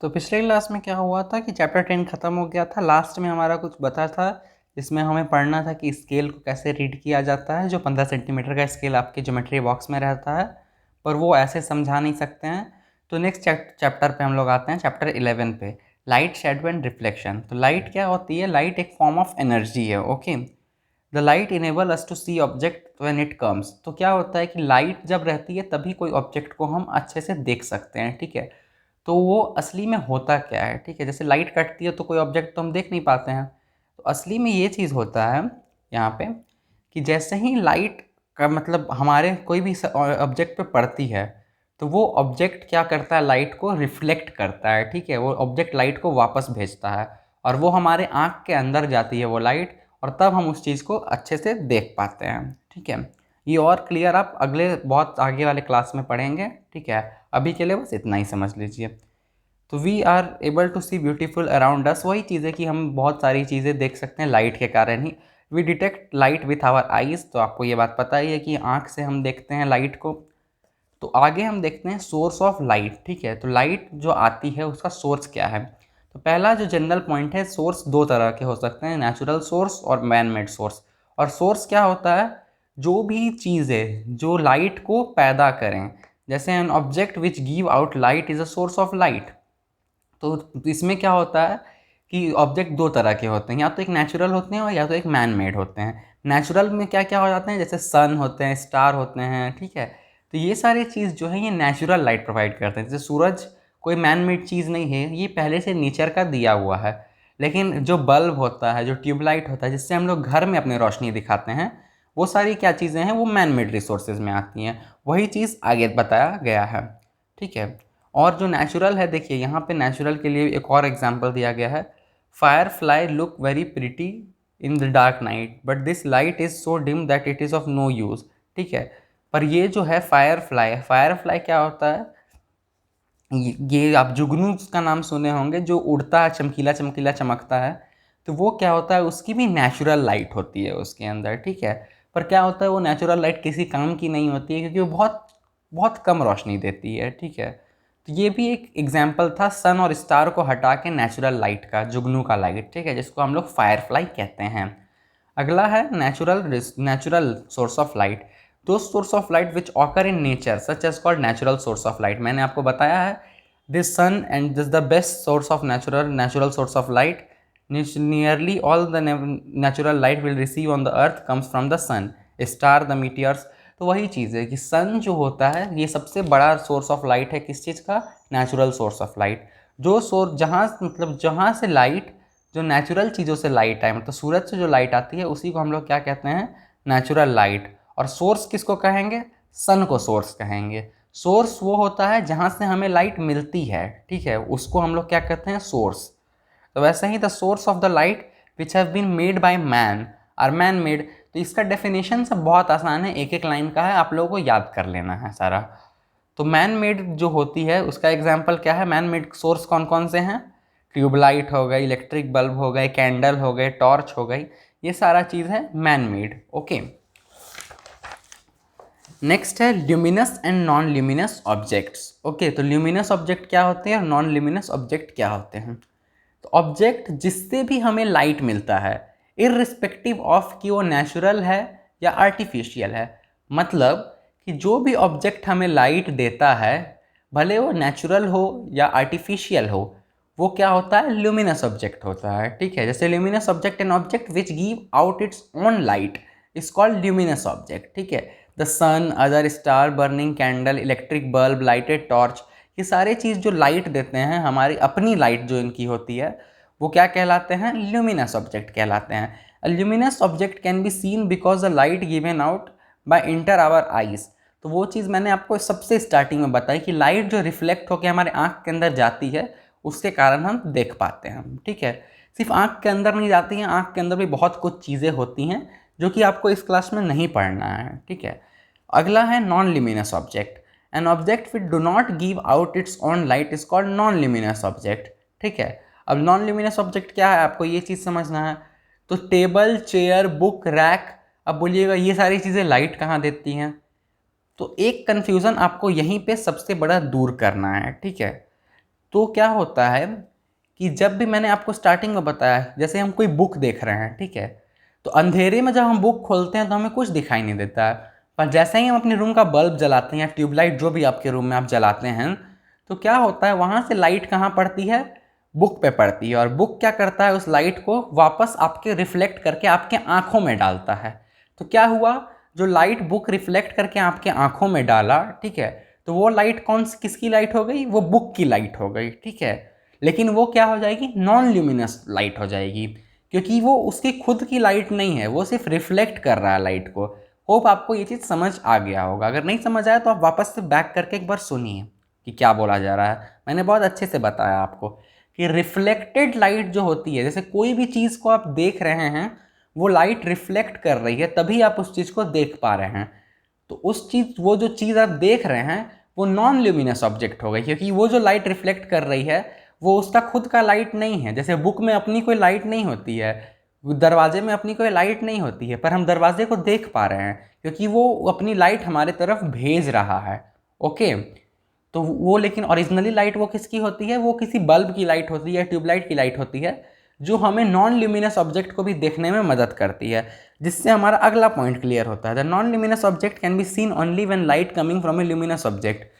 तो पिछले क्लास में क्या हुआ था कि चैप्टर 10 ख़त्म हो गया था। लास्ट में हमारा कुछ बता था जिसमें हमें पढ़ना था कि स्केल को कैसे रीड किया जाता है। जो 15 सेंटीमीटर का स्केल आपके ज्योमेट्री बॉक्स में रहता है, पर वो ऐसे समझा नहीं सकते हैं। तो नेक्स्ट चैप्टर पे हम लोग आते हैं, चैप्टर 11 पे, लाइट, शेडो एंड रिफ्लेक्शन। तो लाइट क्या होती है? लाइट एक फॉर्म ऑफ एनर्जी है। Okay, the light enable us to see object when it comes. तो क्या होता है कि लाइट जब रहती है तभी कोई ऑब्जेक्ट को हम अच्छे से देख सकते हैं। ठीक है, तो वो असली में होता क्या है? ठीक है, जैसे लाइट कटती है तो कोई ऑब्जेक्ट तो हम देख नहीं पाते हैं। तो असली में ये चीज़ होता है यहाँ पे कि जैसे ही लाइट का मतलब हमारे कोई भी ऑब्जेक्ट पे पड़ती है, तो वो ऑब्जेक्ट क्या करता है? लाइट को रिफ्लेक्ट करता है। ठीक है, वो ऑब्जेक्ट लाइट को वापस भेजता है और वो हमारे आँख के अंदर जाती है वो लाइट, और तब हम उस चीज़ को अच्छे से देख पाते हैं। ठीक है, ये और क्लियर आप अगले बहुत आगे वाले क्लास में पढ़ेंगे। ठीक है, अभी के लिए बस इतना ही समझ लीजिए। तो we are able to see beautiful around us, वही चीज़ है कि हम बहुत सारी चीज़ें देख सकते हैं लाइट के कारण ही। We detect light with our eyes, तो आपको ये बात पता ही है कि आँख से हम देखते हैं लाइट को। तो आगे हम देखते हैं सोर्स ऑफ लाइट। ठीक है, तो लाइट जो आती है उसका सोर्स क्या है? तो पहला जो जनरल पॉइंट है, सोर्स दो तरह के हो सकते हैं, नेचुरल सोर्स और मैन मेड सोर्स। और सोर्स क्या होता है? जो भी चीज़ें जो लाइट को पैदा करें, जैसे N object which give out light is a source of light. तो इसमें क्या होता है कि ऑब्जेक्ट दो तरह के होते हैं, या तो एक नेचुरल होते हैं और या तो एक मैन मेड होते हैं। नेचुरल में क्या क्या हो जाते हैं? जैसे सन होते हैं, स्टार होते हैं। ठीक है, तो ये सारी चीज़ जो है ये नेचुरल लाइट प्रोवाइड करते हैं। जैसे सूरज कोई मैन मेड चीज़ नहीं है, ये पहले से नेचर का दिया हुआ है। लेकिन जो बल्ब होता है, जो ट्यूबलाइट होता है, जिससे हम लोग घर में अपनी रोशनी दिखाते हैं, वो सारी क्या चीज़ें हैं? वो मैन मेड रिसोर्सेज में आती हैं। वही चीज़ आगे बताया गया है। ठीक है, और जो नेचुरल है, देखिए यहाँ पे नेचुरल के लिए एक और एग्जांपल दिया गया है। Firefly look very pretty in the dark night but this light is so dim that it is of no use. ठीक है, पर ये जो है फायर फ्लाई क्या होता है? ये आप जुगनू का नाम सुने होंगे, जो उड़ता है, चमकीला चमकीला चमकता है। तो वो क्या होता है? उसकी भी नेचुरल लाइट होती है उसके अंदर। ठीक है, पर क्या होता है, वो नेचुरल लाइट किसी काम की नहीं होती है क्योंकि वो बहुत बहुत कम रोशनी देती है। ठीक है, तो ये भी एक एग्जाम्पल था सन और स्टार को हटा के नेचुरल लाइट का, जुगनू का लाइट। ठीक है, जिसको हम लोग फायरफ्लाई कहते हैं। अगला है नेचुरल सोर्स ऑफ लाइट। दो source of light which occur in nature such as called natural source of light. मैंने आपको बताया है this sun and this the best source of natural source of light. Nearly all the natural light will receive on the earth comes from the sun, star, the meteors. तो वही चीज़ है कि सन जो होता है ये सबसे बड़ा सोर्स ऑफ लाइट है। किस चीज़ का? Natural source of light. जो सोर्स जहाँ मतलब जहाँ से लाइट, जो नेचुरल चीज़ों से लाइट आए, मतलब सूरज से जो लाइट आती है उसी को हम लोग क्या कहते हैं? Natural light. और सोर्स किसको कहेंगे? सन को सोर्स कहेंगे। सोर्स वो होता है जहाँ से हमें लाइट मिलती है। ठीक है, उसको हम लोग क्या कहते हैं? सोर्स। तो वैसे ही the source of the light which have been made by man are man made. तो इसका डेफिनेशन सब बहुत आसान है, एक एक लाइन का है, आप लोगों को याद कर लेना है सारा। तो मैन मेड जो होती है उसका एग्जाम्पल क्या है? मैन मेड सोर्स कौन कौन से हैं? ट्यूबलाइट हो गई, इलेक्ट्रिक बल्ब हो गए, कैंडल हो गए, टॉर्च हो गई, ये सारा चीज़ है मैन मेड। ओके, नेक्स्ट है luminous and non luminous objects. Okay, तो ल्यूमिनस ऑब्जेक्ट क्या होते हैं और नॉन ल्यूमिनस ऑब्जेक्ट क्या होते हैं? तो ऑब्जेक्ट जिससे भी हमें लाइट मिलता है, इररिस्पेक्टिव ऑफ कि वो नेचुरल है या आर्टिफिशियल है, मतलब कि जो भी ऑब्जेक्ट हमें लाइट देता है, भले वो नेचुरल हो या आर्टिफिशियल हो, वो क्या होता है? ल्यूमिनस ऑब्जेक्ट होता है। ठीक है, जैसे luminous object an object which give out its own light is called luminous object. ठीक है, the sun, other star, burning candle, electric bulb, lighted torch, ये सारे चीज़ जो लाइट देते हैं, हमारी अपनी लाइट जो इनकी होती है, वो क्या कहलाते हैं? ल्यूमिनस ऑब्जेक्ट कहलाते हैं। A luminous object can be seen because the light given out by enter our eyes. तो वो चीज़ मैंने आपको सबसे स्टार्टिंग में बताई कि लाइट जो रिफ्लेक्ट होकर हमारे आँख के अंदर जाती है, उसके कारण हम देख पाते हैं। ठीक है, सिर्फ आँख के अंदर नहीं जाती हैं, आँख के अंदर भी बहुत कुछ चीज़ें होती हैं जो कि आपको इस क्लास में नहीं पढ़ना है। ठीक है, अगला है non luminous object. An object which do not give out it's on light is called non luminous object. ठीक है, अब नॉन ल्यूमिनस ऑब्जेक्ट क्या है, आपको ये चीज़ समझना है। तो टेबल, चेयर, बुक, रैक, अब बोलिएगा ये सारी चीज़ें लाइट कहाँ देती हैं? तो एक कन्फ्यूज़न आपको यहीं पे सबसे बड़ा दूर करना है। ठीक है, तो क्या होता है कि जब भी मैंने आपको स्टार्टिंग में बताया, जैसे हम कोई बुक देख रहे हैं, ठीक है, तो अंधेरे में जब हम बुक खोलते हैं तो हमें कुछ दिखाई नहीं देता है, पर जैसे ही हम अपने रूम का बल्ब जलाते हैं या ट्यूबलाइट जो भी आपके रूम में आप जलाते हैं, तो क्या होता है वहाँ से लाइट कहाँ पड़ती है, बुक पे पड़ती है, और बुक क्या करता है, उस लाइट को वापस आपके रिफ्लेक्ट करके आपके आँखों में डालता है। तो क्या हुआ, जो लाइट बुक रिफ्लेक्ट करके आपके आँखों में डाला, ठीक है, तो वो लाइट कौन सी किसकी लाइट हो गई, वो बुक की लाइट हो गई, ठीक है। लेकिन वो क्या हो जाएगी, नॉन ल्यूमिनस लाइट हो जाएगी, क्योंकि वो उसकी खुद की लाइट नहीं है, वो सिर्फ रिफ्लेक्ट कर रहा है लाइट को। होप आपको ये चीज़ समझ आ गया होगा। अगर नहीं समझ आया तो आप वापस से बैक करके एक बार सुनिए कि क्या बोला जा रहा है। मैंने बहुत अच्छे से बताया आपको कि रिफ्लेक्टेड लाइट जो होती है, जैसे कोई भी चीज़ को आप देख रहे हैं, वो लाइट रिफ्लेक्ट कर रही है, तभी आप उस चीज़ को देख पा रहे हैं। तो वो जो चीज़ आप देख रहे हैं वो नॉन ल्यूमिनस ऑब्जेक्ट हो गई, क्योंकि वो जो लाइट रिफ्लेक्ट कर रही है वो उसका खुद का लाइट नहीं है। जैसे बुक में अपनी कोई लाइट नहीं होती है, दरवाजे में अपनी कोई लाइट नहीं होती है, पर हम दरवाजे को देख पा रहे हैं क्योंकि वो अपनी लाइट हमारे तरफ भेज रहा है। ओके, तो वो लेकिन ओरिजिनली लाइट वो किसकी होती है, वो किसी बल्ब की लाइट होती है, ट्यूबलाइट की लाइट होती है, जो हमें नॉन ल्यूमिनस ऑब्जेक्ट को भी देखने में मदद करती है। जिससे हमारा अगला पॉइंट क्लियर होता है, the non luminous object can be seen only when light coming from a luminous object.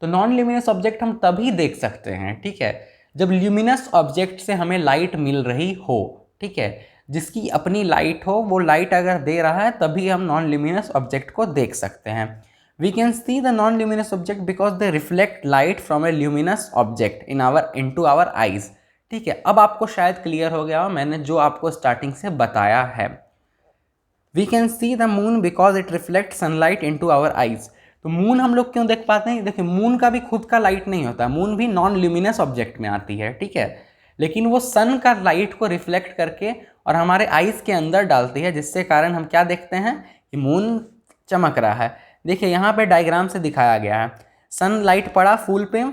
तो नॉन ल्यूमिनस ऑब्जेक्ट हम तभी देख सकते हैं, ठीक है, जब ल्यूमिनस ऑब्जेक्ट से हमें लाइट मिल रही हो, ठीक है, जिसकी अपनी लाइट हो, वो लाइट अगर दे रहा है तभी हम नॉन ल्यूमिनस ऑब्जेक्ट को देख सकते हैं। We can see the non-luminous object because they reflect light from a luminous object into our eyes। ठीक है, अब आपको शायद क्लियर हो गया हो मैंने जो आपको स्टार्टिंग से बताया है। We can see the moon because it reflects sunlight into our eyes। तो मून हम लोग क्यों देख पाते हैं, देखिए मून का भी खुद का लाइट नहीं होता, मून भी नॉन ल्यूमिनस ऑब्जेक्ट में आती है, ठीक है, लेकिन वो सन का लाइट को रिफ्लेक्ट करके और हमारे आइज के अंदर डालती है, जिससे कारण हम क्या देखते हैं कि मून चमक रहा है। देखिए यहाँ पे डायग्राम से दिखाया गया है, सनलाइट पड़ा फूल पे,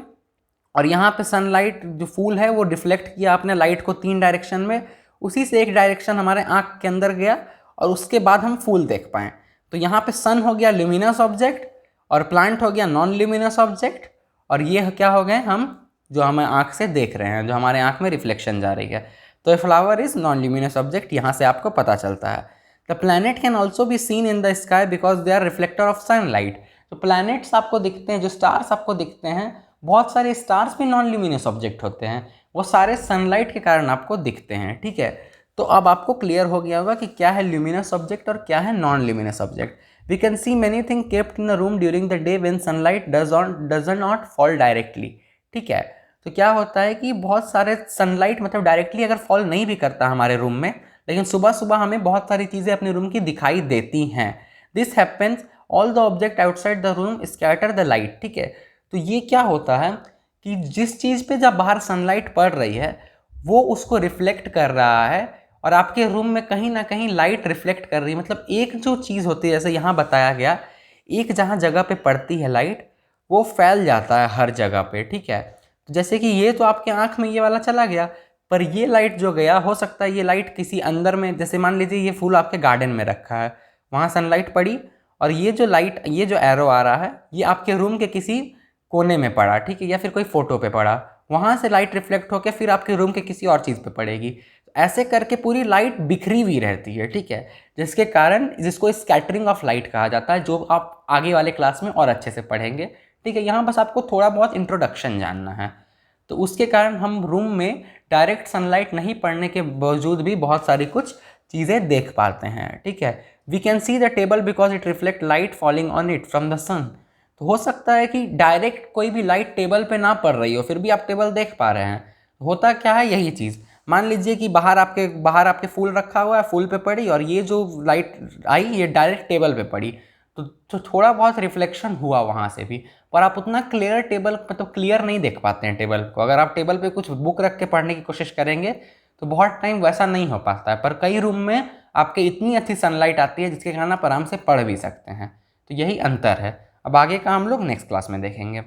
और यहाँ पे सनलाइट जो फूल है वो रिफ्लेक्ट किया आपने लाइट को 3 डायरेक्शन में, उसी से एक डायरेक्शन हमारे आँख के अंदर गया और उसके बाद हम फूल देख पाएँ। तो यहाँ पे सन हो गया ल्यूमिनस ऑब्जेक्ट और प्लांट हो गया नॉन ल्यूमिनस ऑब्जेक्ट, और ये क्या हो गए हम जो हमें आँख से देख रहे हैं, जो हमारे आँख में रिफ्लेक्शन जा रही है। तो a flower is non luminous object, यहाँ से आपको पता चलता है। The planet can also be seen in the sky because they are reflector of sunlight. तो प्लैनेट्स आपको दिखते हैं, जो स्टार्स आपको दिखते हैं, बहुत सारे स्टार्स भी नॉन ल्यूमिनस ऑब्जेक्ट होते हैं, वो सारे सनलाइट के कारण आपको दिखते हैं, ठीक है। तो अब आपको क्लियर हो गया होगा कि क्या है ल्यूमिनस ऑब्जेक्ट और क्या है non luminous object. We can see many thing kept in a room during the day when sunlight does not fall directly, ठीक है। तो क्या होता है कि बहुत सारे सनलाइट मतलब डायरेक्टली अगर फॉल नहीं भी करता हमारे रूम में, लेकिन सुबह सुबह हमें बहुत सारी चीज़ें अपने रूम की दिखाई देती हैं। This happens all the object outside the room scatter the light, ठीक है। तो ये क्या होता है कि जिस चीज़ पे जब बाहर सनलाइट पड़ रही है वो उसको रिफ्लेक्ट कर रहा है, और आपके रूम में कहीं ना कहीं लाइट रिफ्लेक्ट कर रही है। मतलब एक जो चीज़ होती है, जैसे यहाँ बताया गया, एक जहाँ जगह पे पड़ती है लाइट वो फैल जाता है हर जगह पे, ठीक है। जैसे कि ये तो आपके आँख में ये वाला चला गया, पर ये लाइट जो गया, हो सकता है ये लाइट किसी अंदर में, जैसे मान लीजिए ये फूल आपके गार्डन में रखा है, वहाँ सनलाइट पड़ी और ये जो लाइट, ये जो एरो आ रहा है, ये आपके रूम के किसी कोने में पड़ा, ठीक है, या फिर कोई फोटो पे पड़ा, वहाँ से लाइट रिफ्लेक्ट होकर फिर आपके रूम के किसी और चीज़ पे पड़ेगी। ऐसे करके पूरी लाइट बिखरी हुई रहती है, ठीक है, जिसके कारण, जिसको स्कैटरिंग ऑफ लाइट कहा जाता है, जो आप आगे वाले क्लास में और अच्छे से पढ़ेंगे, ठीक है। यहाँ बस आपको थोड़ा बहुत इंट्रोडक्शन जानना है। तो उसके कारण हम रूम में डायरेक्ट सनलाइट नहीं पड़ने के बावजूद भी बहुत सारी कुछ चीज़ें देख पाते हैं, ठीक है। We can see the table because it reflect light falling on it from the sun. तो हो सकता है कि डायरेक्ट कोई भी लाइट टेबल पे ना पड़ रही हो, फिर भी आप टेबल देख पा रहे हैं। होता क्या है, यही चीज़, मान लीजिए कि बाहर आपके फूल रखा हुआ है, फूल पे पड़ी और ये जो लाइट आई ये डायरेक्ट टेबल पे पड़ी, तो थोड़ा बहुत रिफ्लेक्शन हुआ वहाँ से भी, पर आप उतना क्लियर टेबल मतलब क्लियर नहीं देख पाते हैं टेबल को। अगर आप टेबल पे कुछ बुक रख के पढ़ने की कोशिश करेंगे तो बहुत टाइम वैसा नहीं हो पाता है, पर कई रूम में आपके इतनी अच्छी सनलाइट आती है जिसके कारण आप आराम से पढ़ भी सकते हैं। तो यही अंतर है। अब आगे का हम लोग नेक्स्ट क्लास में देखेंगे।